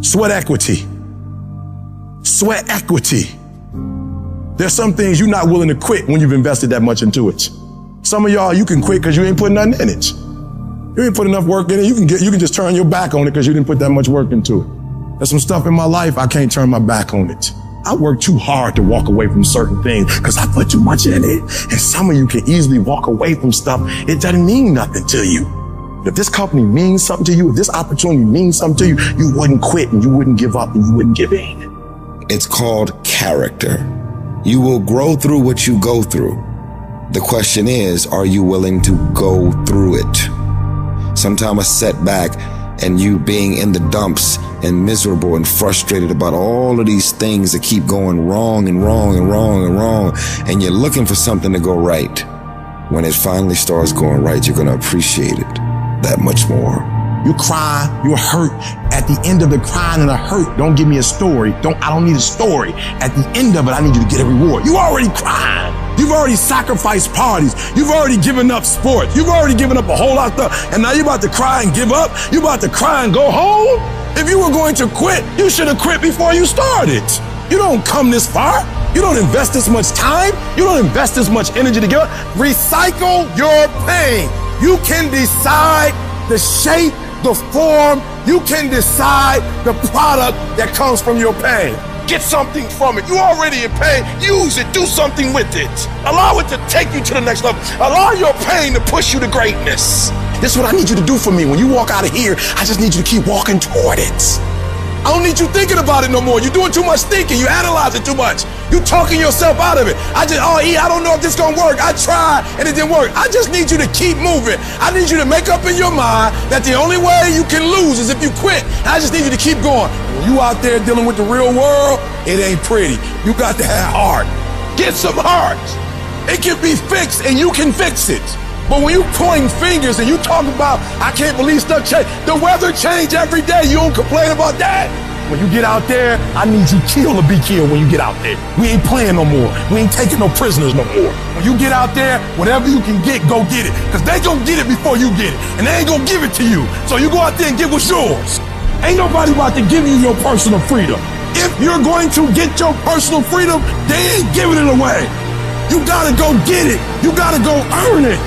Sweat equity. Sweat equity. There's some things you're not willing to quit when you've invested that much into it. Some of y'all, you can quit because you ain't putting nothing in it. You ain't put enough work in it. You can just turn your back on it because you didn't put that much work into it. There's some stuff in my life, I can't turn my back on it. I work too hard to walk away from certain things because I put too much in it. And some of you can easily walk away from stuff. It doesn't mean nothing to you. If this company means something to you, if this opportunity means something to you, you wouldn't quit and you wouldn't give up and you wouldn't give in. It's called character. You will grow through what you go through. The question is, are you willing to go through it? Sometimes a setback and you being in the dumps and miserable and frustrated about all of these things that keep going wrong and wrong and wrong and wrong, and you're looking for something to go right. When it finally starts going right, you're going to appreciate it that much more. You cry, you're hurt. At the end of the crying and the hurt, don't give me a story. I don't need a story. At the end of it, I need you to get a reward. You already cried. You've already sacrificed parties. You've already given up sports. You've already given up a whole lot of stuff. And now you're about to cry and give up. You're about to cry and go home. If you were going to quit, you should have quit before you started. You don't come this far. You don't invest this much time. You don't invest this much energy to give up. Recycle your pain. You can decide the shape, the form. You can decide the product that comes from your pain. Get something from it. You already in pain. Use it. Do something with it. Allow it to take you to the next level. Allow your pain to push you to greatness. This is what I need you to do for me. When you walk out of here, I just need you to keep walking toward it. I don't need you thinking about it no more. You're doing too much thinking. You analyze it too much. You talking yourself out of it. I don't know if this gonna work. I tried and it didn't work. I just need you to keep moving. I need you to make up in your mind that the only way you can lose is if you quit. And I just need you to keep going. When you out there dealing with the real world, it ain't pretty. You got to have heart. Get some heart. It can be fixed and you can fix it. But when you pointing fingers and you talk about, I can't believe stuff change. The weather change every day. You don't complain about that. When you get out there, I need you kill or be killed when you get out there. We ain't playing no more. We ain't taking no prisoners no more. When you get out there, whatever you can get, go get it. Because they gonna get it before you get it. And they ain't gonna give it to you. So you go out there and get what's yours. Ain't nobody about to give you your personal freedom. If you're going to get your personal freedom, they ain't giving it away. You gotta go get it. You gotta go earn it.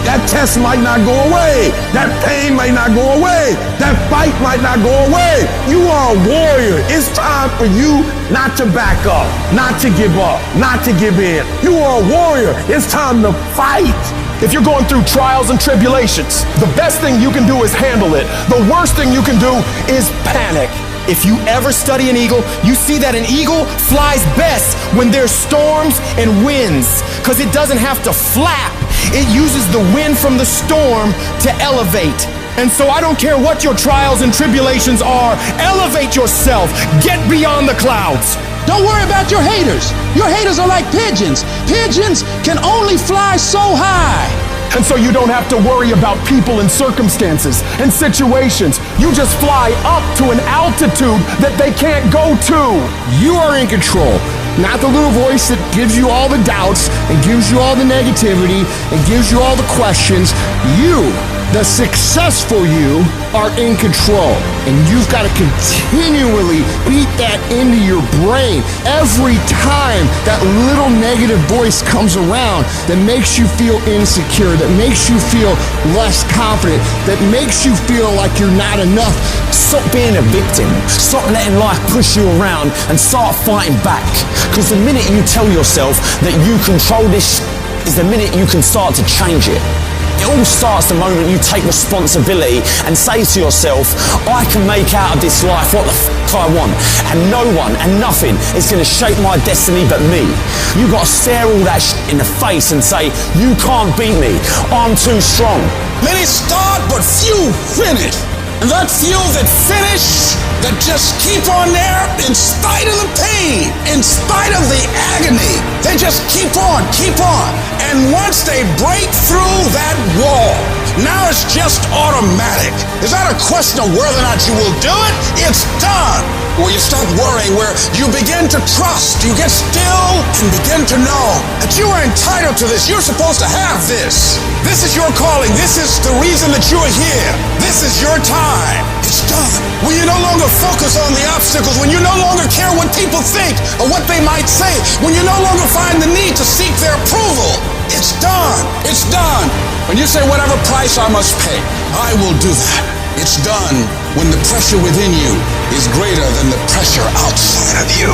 That test might not go away. That pain might not go away. That fight might not go away. You are a warrior. It's time for you not to back up, not to give up, not to give in. You are a warrior. It's time to fight. If you're going through trials and tribulations, the best thing you can do is handle it. The worst thing you can do is panic. If you ever study an eagle, you see that an eagle flies best when there's storms and winds, because it doesn't have to flap. It uses the wind from the storm to elevate. And so I don't care what your trials and tribulations are, elevate yourself, get beyond the clouds. Don't worry about your haters. Your haters are like pigeons. Pigeons can only fly so high. And so you don't have to worry about people and circumstances and situations. You just fly up to an altitude that they can't go to. You are in control. Not the little voice that gives you all the doubts and gives you all the negativity and gives you all the questions. You, the successful you, are in control. And you've got to continually beat that into your brain every time that little negative voice comes around that makes you feel insecure, that makes you feel less confident, that makes you feel like you're not enough. Stop being a victim. Stop letting life push you around and start fighting back. Because the minute you tell yourself that you control this is the minute you can start to change it. It all starts the moment you take responsibility and say to yourself, I can make out of this life what the I want, and no one and nothing is going to shape my destiny but me. You got to stare all that in the face and say, you can't beat me, I'm too strong. Many start but few finish. And that few that finish, that just keep on there in spite of the pain, in spite of the agony, they just keep on. And once they break through that wall, now it's just automatic. It's not a question of whether or not you will do it, it's done. Where you stop worrying, where you begin to trust, you get still and begin to know that you are entitled to this. You're supposed to have this. This is your calling. This is the reason that you're here. This is your time. It's done. when you no longer focus on the obstacles, when you no longer care what people think or what they might say, when you no longer find the need to seek their approval, it's done. It's done. When you say whatever price I must pay, I will do that. It's done when the pressure within you is greater than the pressure outside of you.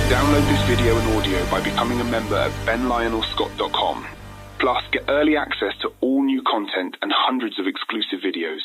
Download this video and audio by becoming a member at benlionelscott.com. Plus, get early access to all new content and hundreds of exclusive videos.